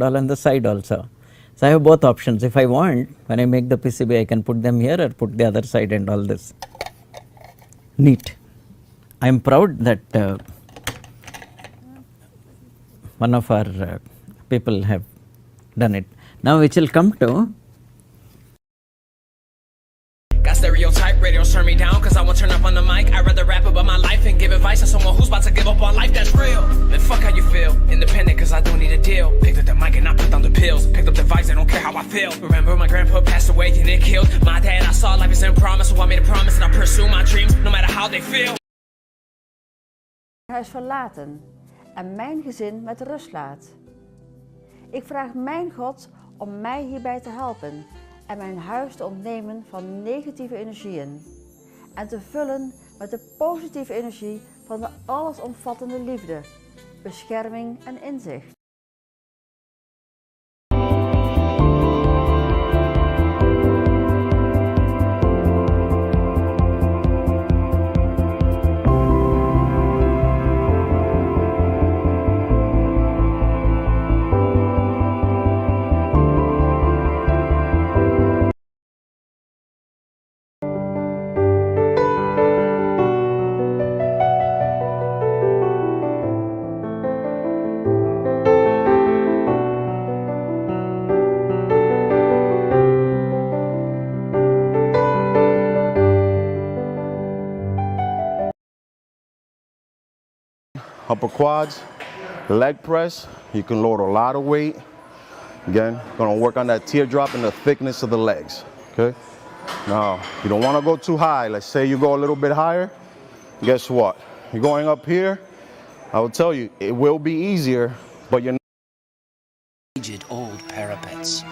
all on the side also. So I have both options. If I want, when I make the PCB, I can put them here or put the other side and all this. Neat. I am proud that one of our people have done it. Now which will come to got stereotype, radio turn me down cause I won't turn up on the mic. I'd rather rap about my life and give advice to someone who's about to give up on life that's real. Man, fuck how you feel, independent cause I don't need a deal. Picked up the mic and I put down the pills. Picked up the vibes, I don't care how I feel. Remember my grandpa passed away and it killed my dad. I saw life is in promise, so I made a promise and I pursue my dreams no matter how they feel. Huis verlaten en mijn gezin met rust laat. Ik vraag mijn God om mij hierbij te helpen en mijn huis te ontnemen van negatieve energieën en te vullen met de positieve energie van de allesomvattende liefde, bescherming en inzicht. Upper quads, leg press, you can load a lot of weight. Again, gonna work on that teardrop and the thickness of the legs, okay? Now, you don't wanna go too high. Let's say you go a little bit higher, guess what? You're going up here, I will tell you, it will be easier, but you're not. Aged old parapets.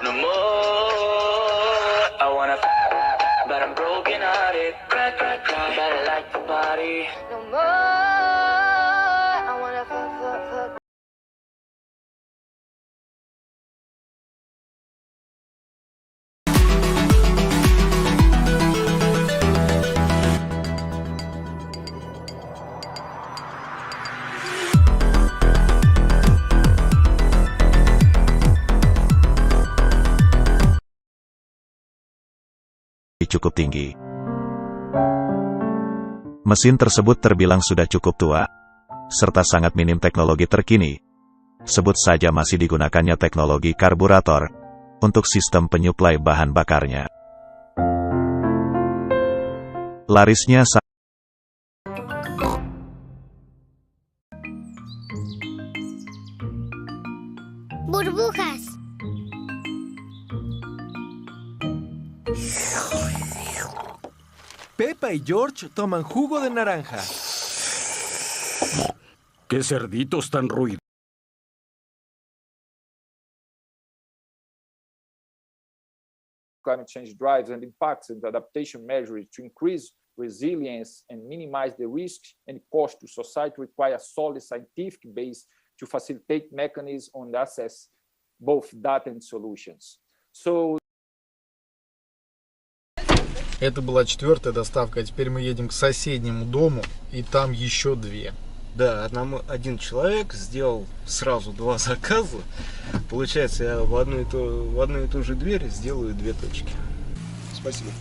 No more, I wanna but I'm broken hearted. Cry, cry, cry, but I like the body. No more, I wanna fuck. Cukup tinggi. Mesin tersebut terbilang sudah cukup tua, serta sangat minim teknologi terkini. Sebut saja masih digunakannya teknologi karburator untuk sistem penyuplai bahan bakarnya. Larisnya Burbujas. Pepa y George toman jugo de naranja. ¡Qué cerditos tan ruidosos! Climate change drives and impacts and adaptation measures to increase resilience and minimize the risks and cost to society require a solid scientific base to facilitate mechanisms on access both data and solutions. So это была 4-я доставка, а теперь мы едем к соседнему дому, и там еще 2. Да, один человек сделал сразу 2 заказа. Получается, я в одну и ту же дверь сделаю 2 точки. Спасибо.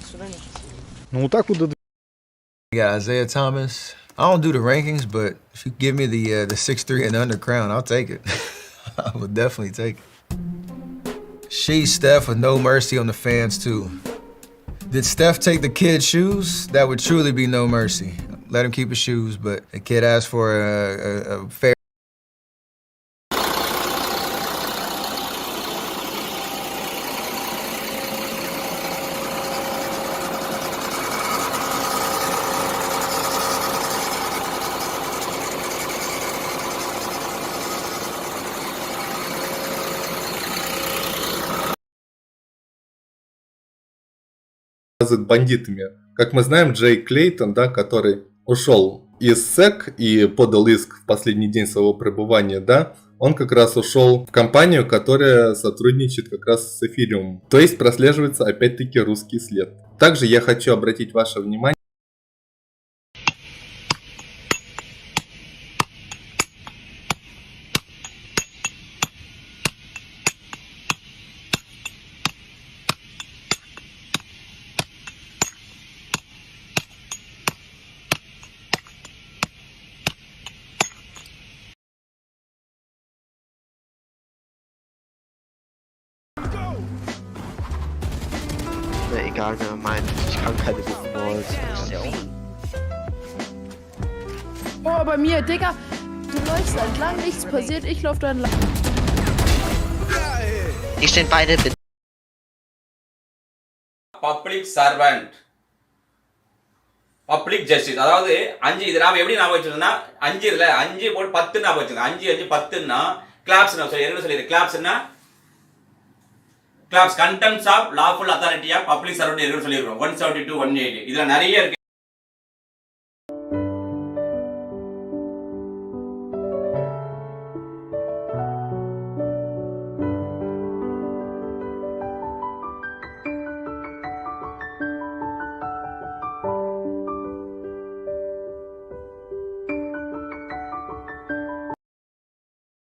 До свидания. Ну вот так вот. Yeah, Isaiah Thomas. I don't do the rankings, but if you give me the 6'3" and under crown, I'll take it. I would definitely take it. She's Steph with no mercy on the fans too. Did Steph take the kid's shoes? That would truly be no mercy. Let him keep his shoes, but the kid asked for a fair бандитами. Как мы знаем, Джей Клейтон, да, который ушел из СЭК и подал иск в последний день своего пребывания, да, он как раз ушел в компанию, которая сотрудничает как раз с Эфириумом. То есть прослеживается опять-таки русский след. Также я хочу обратить ваше внимание. Na egal, wer meint, ich kann keine guten Balls. Oh, bei mir, Digga. Du läufst da entlang, nichts passiert, ich laufe da entlang. Die stehen beide bitte. Public servant. Public justice. அதாவது 5 இது நாம எப்படி ஞாபகம் வச்சிருந்தோம்னா 5 இல்ல 5 போட்டு 10 ஞாபகம் வச்சிருங்க. 5 5 10ன்னா claps நான் என்ன சொல்லிரு கிளாப்ஸ்னா clause contempts of lawful authority of public servant என்ன சொல்லிருக்கோம் 172 180 இதுல நிறைய இருக்கு.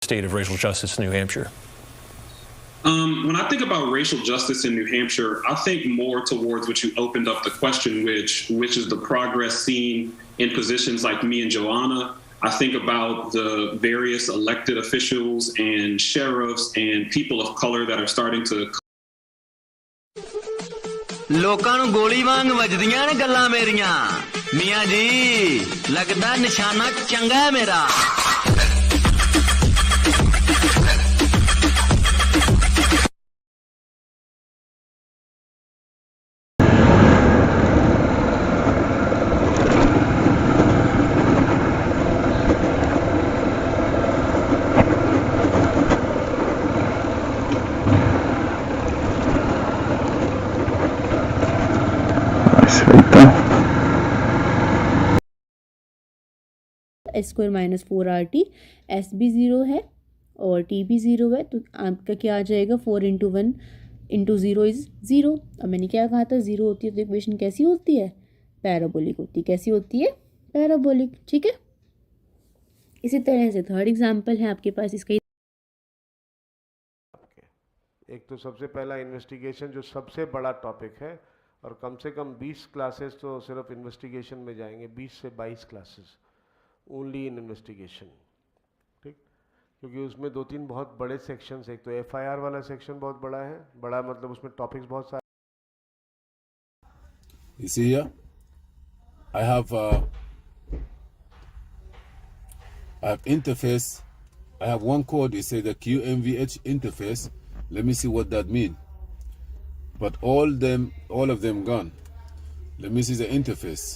State of racial justice in New Hampshire? When I think about racial justice in New Hampshire, I think more towards what you opened up the question, which is the progress seen in positions like me and Joanna. I think about the various elected officials and sheriffs and people of color that are starting to. ਲੋਕਾਂ ਨੂੰ ਗੋਲੀ ਵਾਂਗ ਵੱਜਦੀਆਂ ਨੇ ਗੱਲਾਂ ਮੇਰੀਆਂ ਮੀਆਂ ਜੀ ਲੱਗਦਾ ਨਿਸ਼ਾਨਾ ਚੰਗਾ ਹੈ ਮੇਰਾ S² -4 RT S भी 0 है और T भी 0 है तो आपका क्या आ जाएगा 4 × 1 × 0 इज़ 0। अब मैंने क्या कहा था 0 होती है तो इक्वेशन कैसी होती है पैराबोलिक होती है। कैसी होती है पैराबोलिक। ठीक है इसी तरह से थर्ड एग्जाम्पल है आपके पास इसका। एक तो सबसे पहला इन्वेस्टिगेशन जो सबसे बड़ा टॉपिक है और कम से कम 20 क्लासेस तो सिर्फ इन्वेस्टिगेशन में जाएंगे 20 से 22 क्लासेस ओनली इन इन्वेस्टिगेशन। ठीक क्योंकि उसमें 2-3 बहुत बड़े सेक्शंस एक तो एफआईआर वाला सेक्शन बहुत बड़ा है बड़ा मतलब उसमें टॉपिक्स बहुत सारे। You see here I have interface. I have one code it says the QMVH interface. Let me see what that means. But all of them gone. Let me see the interface.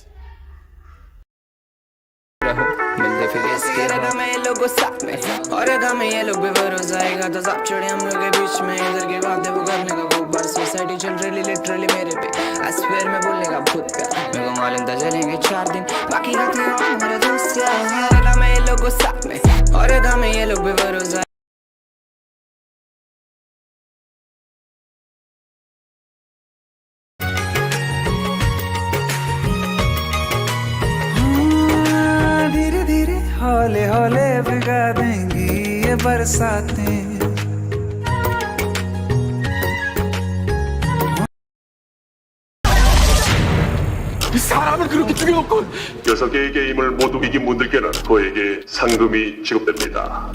लोगों साथ में और अगर मैं ये लोग बेवरोज आएगा तो सब छोड़े हम लोग के बीच में इधर की बातें वो करने का खूब बार सोसाइटी चल रही लिटरली मेरे पे एस्पेयर में बोलने का भूत पे मेरे को मालूम था चलेंगे 4 दिन बाकी रहते हो हमारे दोस्त यार अगर मैं ये लोगों साथ में और अगर मैं ये लोग बेवरोज हौले हौले भिगा देंगी ये बरसातें। 이 사람을 그렇게 죽여놓고 6개의 게임을 모두 이긴 분들께는 그에게 상금이 지급됩니다.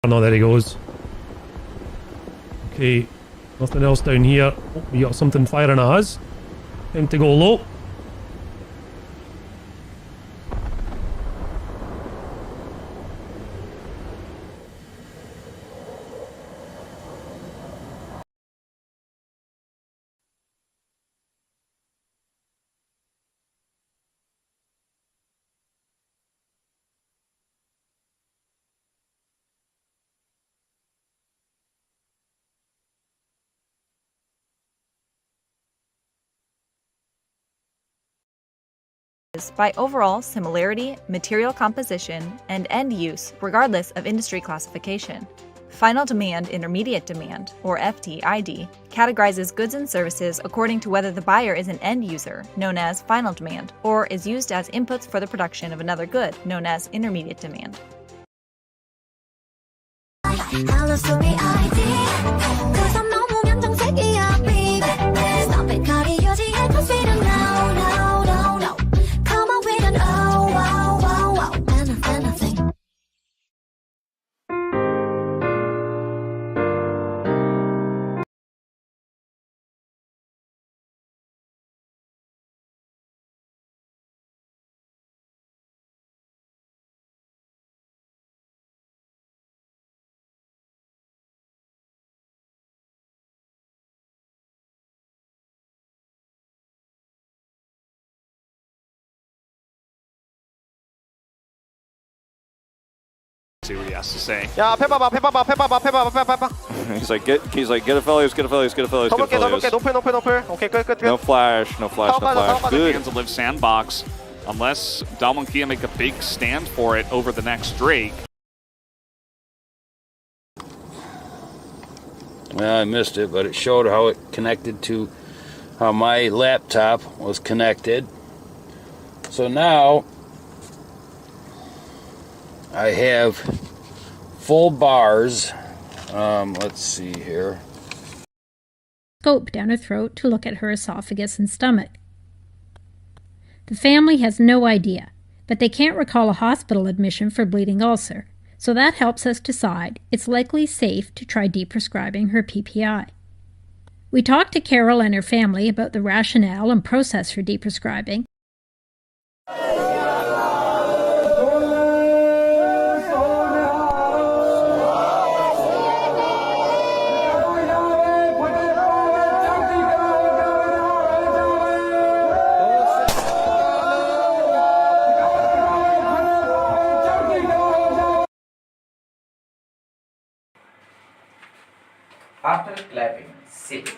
I know that he goes. Okay, Nothing else down here. Oh, we got something firing at us. Time to go low. By overall similarity, material composition, and end use, regardless of industry classification. Final Demand Intermediate Demand, or FDID, categorizes goods and services according to whether the buyer is an end user, known as final demand, or is used as inputs for the production of another good, known as intermediate demand. See what he has to say. 야, 패봐봐. He's like, get a Felios. 노플. 오케이, 끝. No flash. Good. Good. To live sandbox, unless Dalmon Kia make a big stand for it over the next Drake. Well, I missed it, but it showed how it connected to how my laptop was connected. So now I have full bars. Let's see here. Scope down her throat to look at her esophagus and stomach. The family has no idea, but they can't recall a hospital admission for bleeding ulcer, so that helps us decide it's likely safe to try deprescribing her PPI. We talked to Carol and her family about the rationale and process for deprescribing. After clapping, sit.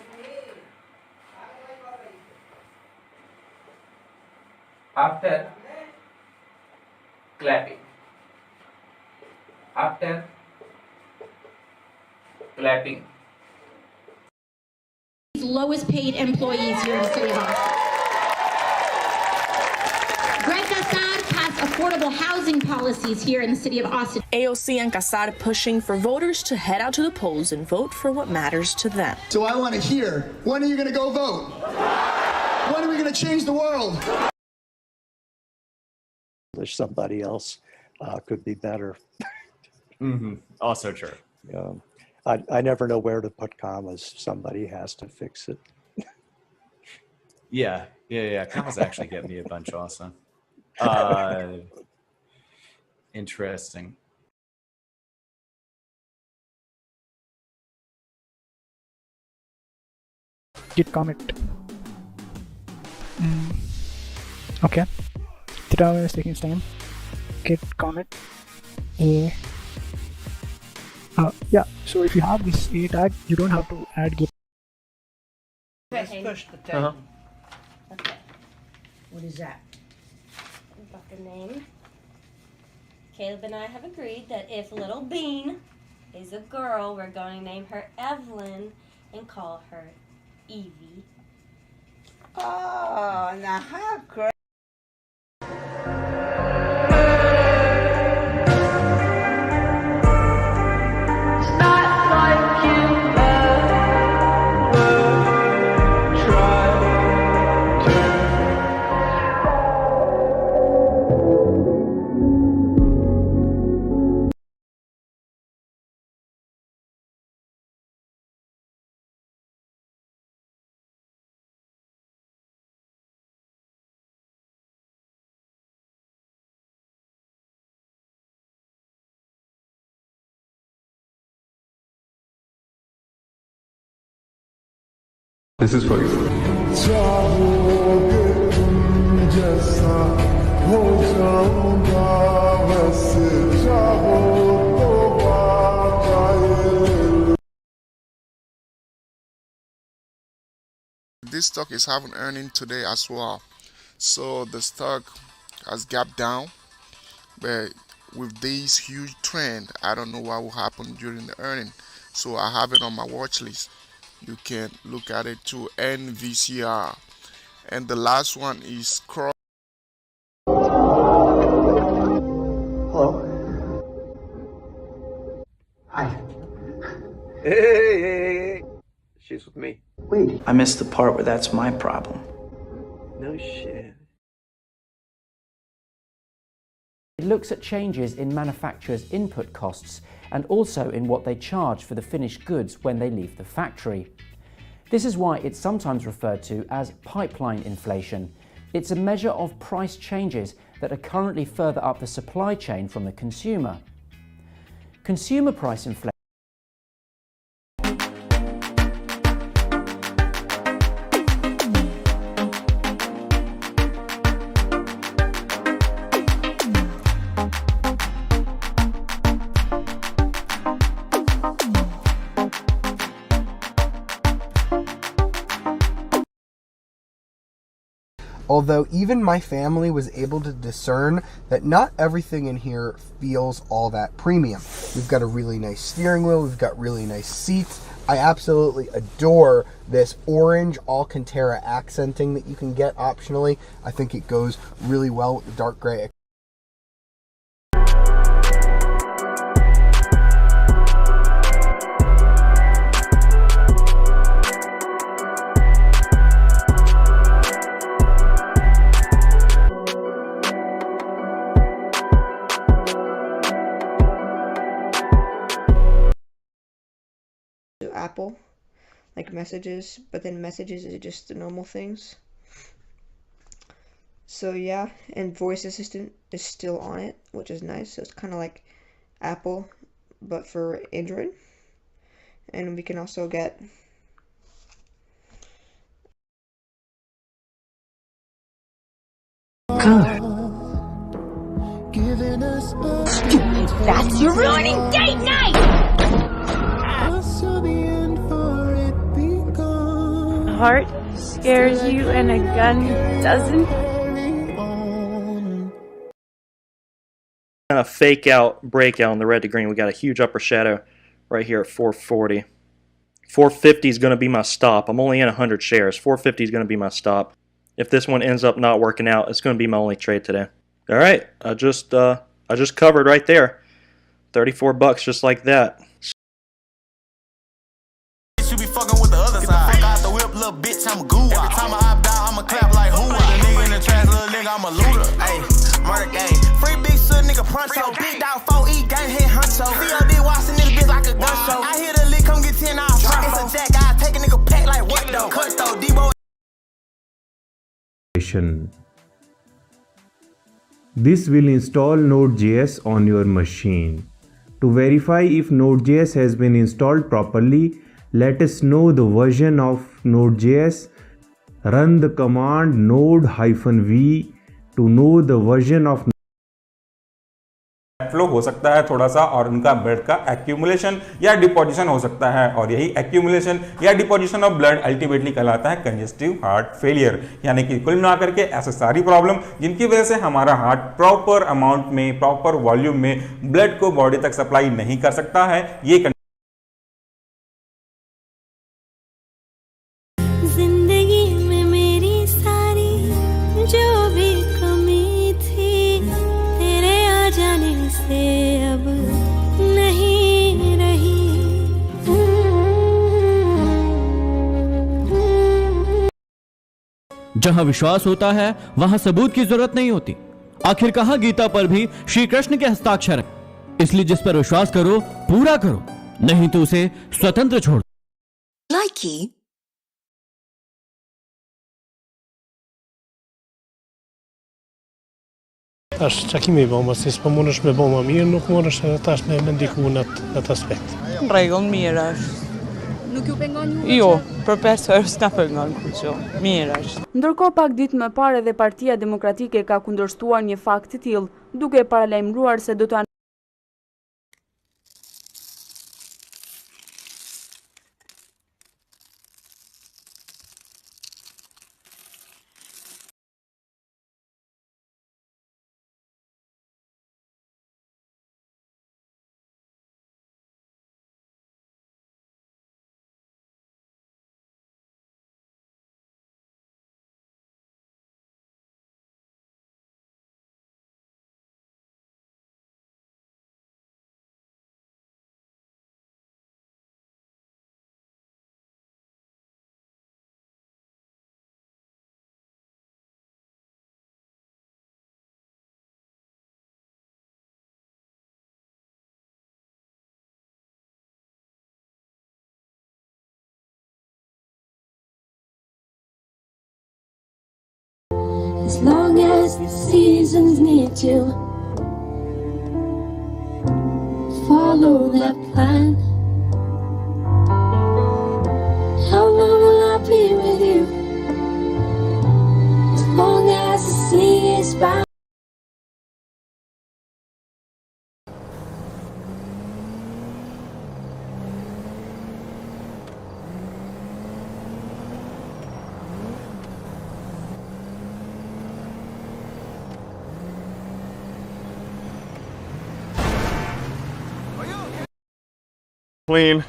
After clapping. After clapping. Lowest paid employees here in the city of Austin. Greg Gassard passed affordable housing policies here in the city of Austin. AOC and Gassard pushing for voters to head out to the polls and vote for what matters to them. So I want to hear, when are you going to go vote? When are we going to change the world? There's somebody else could be better. Also true. I never know where to put commas. Somebody has to fix it. Yeah. Commas actually get me a bunch also. Interesting. Git commit. Okay. Theta is taking its time. Git commit A. Yeah, so if you have this A tag, you don't have to add git. Let's push the table. Okay. What is that? Got the name. Caleb and I have agreed that if little Bean is a girl, we're going to name her Evelyn and call her Evie. Oh, now how great. This is for you. This stock is having earning today as well, so the stock has gapped down, but with this huge trend, I don't know what will happen during the earning, so I have it on my watch list. You can look at it to NVCR. And the last one is Cross. Hello. Hi. Hey. She's with me. Wait. I missed the part where that's my problem. No shit. It looks at changes in manufacturers' input costs and also in what they charge for the finished goods when they leave the factory. This is why it's sometimes referred to as pipeline inflation. It's a measure of price changes that are currently further up the supply chain from the consumer. Consumer price inflation Although even my family was able to discern that not everything in here feels all that premium. We've got a really nice steering wheel, we've got really nice seats. I absolutely adore this orange Alcantara accenting that you can get optionally. I think it goes really well with the dark gray. Apple, like messages, but then messages is just the normal things. So yeah, and voice assistant is still on it, which is nice. So it's kind of like Apple, but for Android. And we can also get Stupid bats, you're ruining date night! Heart scares you and a gun doesn't? Kind of fake out breakout on the red to green. We got a huge upper shadow right here at 440. 450 is going to be my stop. I'm only in 100 shares. 450 is going to be my stop. If this one ends up not working out, it's going to be my only trade today. All right, I just covered right there. 34 bucks just like that. You be fucking with the other side. Fuck out the whip, little bitch, I'm a goo. Every time I hop down, I'ma clap like who? The nigga in the trash, little nigga, I'm a looter. Ayy, murder game. Free big son, nigga, pronto. Big dog, 4E, gang, hit huncho. COD watching this bitch like a gun show. I hear the lick, come get 10 out. It's a jack, I take a nigga pack like what though? Cut though, Debo. This will install Node.js on your machine. To verify if Node.js has been installed properly, let us know the version of Node.js. Run the command node-v to know the version of flow हो सकता है थोड़ा सा, और उनका blood का accumulation या deposition हो सकता है, और यही एक्यूमुलेशन या डिपोजिशन ऑफ ब्लड अल्टीमेटली कहलाता है कंजेस्टिव हार्ट फेलियर। यानी कि कुल मिलाकर के ऐसे सारी प्रॉब्लम जिनकी वजह से हमारा हार्ट प्रॉपर अमाउंट में, प्रॉपर वॉल्यूम में ब्लड को बॉडी तक सप्लाई नहीं कर सकता है। ये जिंदगी में मेरी सारी जो भी कमी थी, तेरे आ जाने से अब नहीं रही। जहां विश्वास होता है वहां सबूत की जरूरत नहीं होती। आखिर कहा गीता पर भी श्री कृष्ण के हस्ताक्षर है। इसलिए जिस पर विश्वास करो पूरा करो, नहीं तो उसे स्वतंत्र छोड़। Likey. Tash çakimi bomba, si s'po mundesh me bomba mirë, nuk mundesh edhe tash me ndikunet atë aspekt. Rregull, mirë është. Jo, për 5 herë s'ka pengon kuço. Mirë është. Ndërkohë pak ditë më parë edhe Partia Demokratike ka kundërshtuar një fakt të tillë, duke paralajmëruar se do të As long as the seasons need to follow that plan, how long will I be with you? As long as the sea is bound. Clean.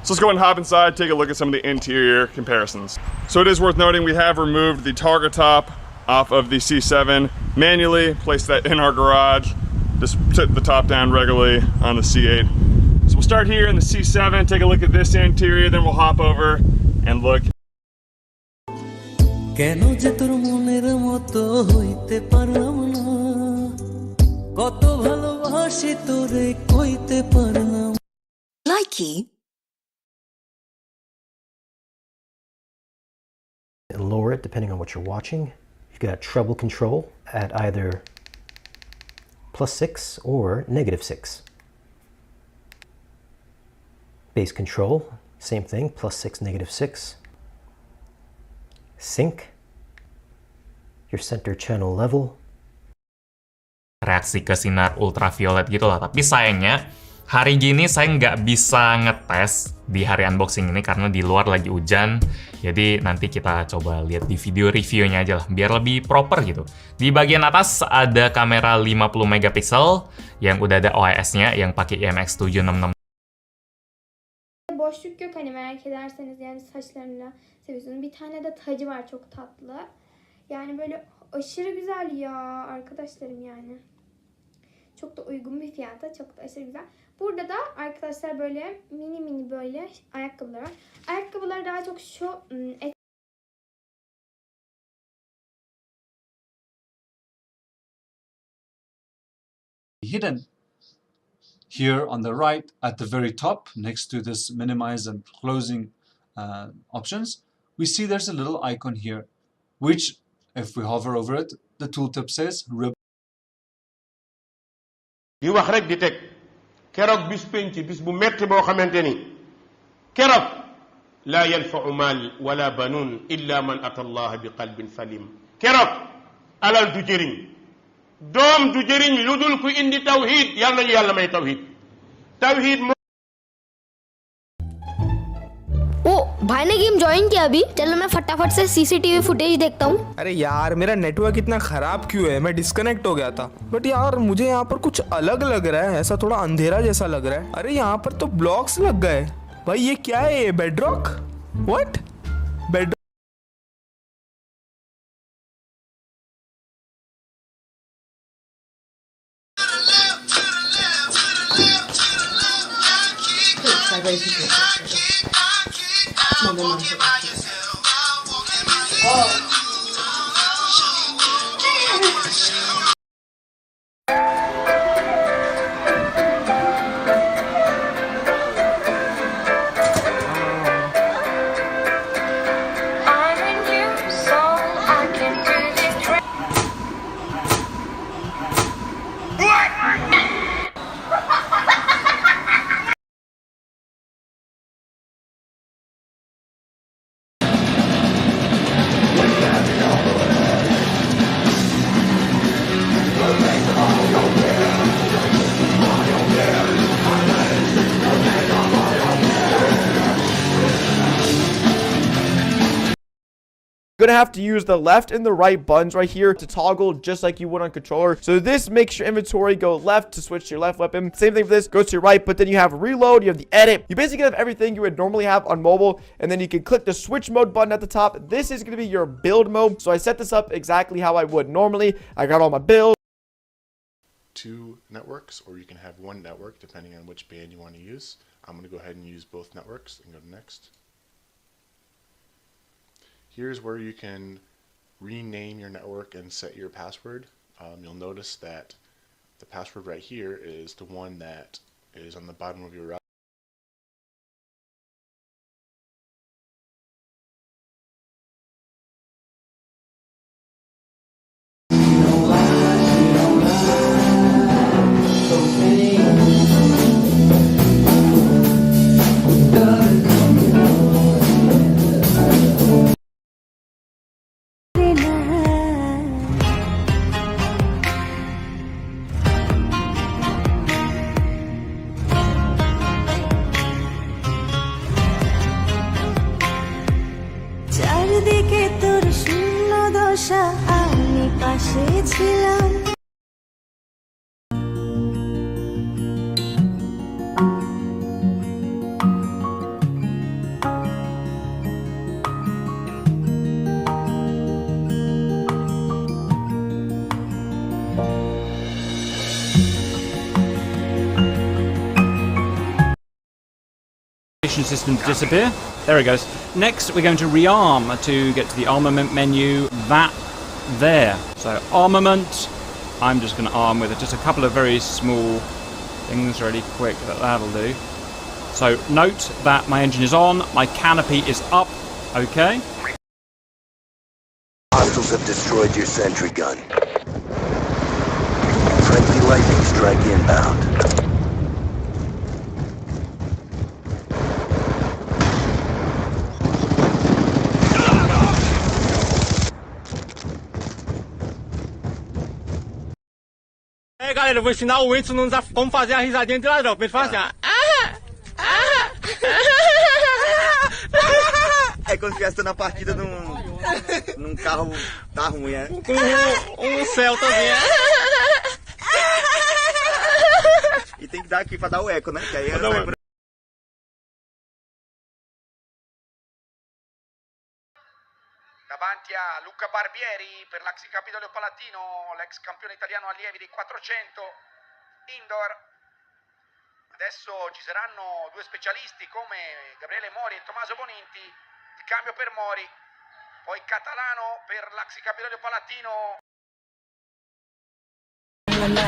So let's go and hop inside, take a look at some of the interior comparisons. So it is worth noting we have removed the targa top off of the C7 manually, placed that in our garage, just put the top down regularly on the C8. So we'll start here in the C7, take a look at this interior, then we'll hop over and look. Likey. And lower it depending on what you're watching. You've got treble control at either +6 or -6. Bass control, same thing, +6, -6. Sync, your center channel level. Reaksi ke sinar ultraviolet gitu lah. Tapi sayangnya hari gini saya nggak bisa ngetes di hari unboxing ini karena di luar lagi hujan. Jadi nanti kita coba lihat di video reviewnya aja lah, biar lebih proper gitu. Di bagian atas ada kamera 50 megapiksel yang udah ada OIS-nya yang pakai IMX766. Boşluk yok hani merak ederseniz, yani saçlarıyla seviyorsunuz. Bir tane de tacı var, çok tatlı. Yani böyle aşırı güzel ya arkadaşlarım yani. Çok da uygun bir fiyata, çok da aşırı güzel. Burada da arkadaşlar böyle mini böyle ayakkabılar var. Ayakkabılar daha çok şu Hidden here on the right at the very top next to this minimize and closing options, we see there's a little icon here, which if we hover over it, the tooltip says di wax rek di teg keroog bis penc bis bu metti boo xamante ni keroog laa yanfau maal wala banuun illa man ata allah bi qalbin salim. keroog alal du jëriñ, doom du jëriñ lu dul ku indi tawhid. yàlla nañu yàlla may tawhid. tawhid ओ भाई ने game join किया अभी, चलो मैं फटाफट से CCTV footage देखता हूँ। अरे यार मेरा नेटवर्क इतना खराब क्यों है, मैं डिस्कनेक्ट हो गया था। बट यार मुझे यहाँ पर कुछ अलग लग रहा है, ऐसा थोड़ा अंधेरा जैसा लग रहा है। अरे यहाँ पर तो ब्लॉक्स लग गए भाई, ये क्या है, ये bedrock? What bedrock? going to have to use the left and the right buttons right here to toggle just like you would on controller. So this makes your inventory go left to switch to your left weapon. Same thing for this, go to your right, but then you have reload, you have the edit. You basically have everything you would normally have on mobile, and then you can click the switch mode button at the top. This is going to be your build mode. So I set this up exactly how I would normally. I got all my builds. 2 networks, or you can have 1 network depending on which band you want to use. I'm going to go ahead and use both networks and go to next. Here's where you can rename your network and set your password. You'll notice that the password right here is the one that is on the bottom of your router. চারিদিকে তোর শূন্য দশা আমি পাশে ছিলাম System to disappear. There it goes. Next, we're going to rearm to get to the armament menu. That there. So armament. I'm just going to arm with just a couple of very small things, really quick. That'll do. So note that my engine is on. My canopy is up. Okay. Hostiles have destroyed your sentry gun. Friendly lightning strike inbound. Galera, eu vou ensinar o Whindersson como fazer a risadinha de ladrão. Pra ele falar assim, É quando estivesse na partida num carro tá ruim, é? Com Celtazinho. E tem que dar aqui pra dar o eco, né? Que aí é Davanti a Luca Barbieri per l'ex Capitolio Palatino, l'ex campione italiano allievi dei 400 indoor. Adesso ci saranno 2 specialisti come Gabriele Mori e Tommaso Boninti, il cambio per Mori, poi Catalano per l'ex Capitolio Palatino.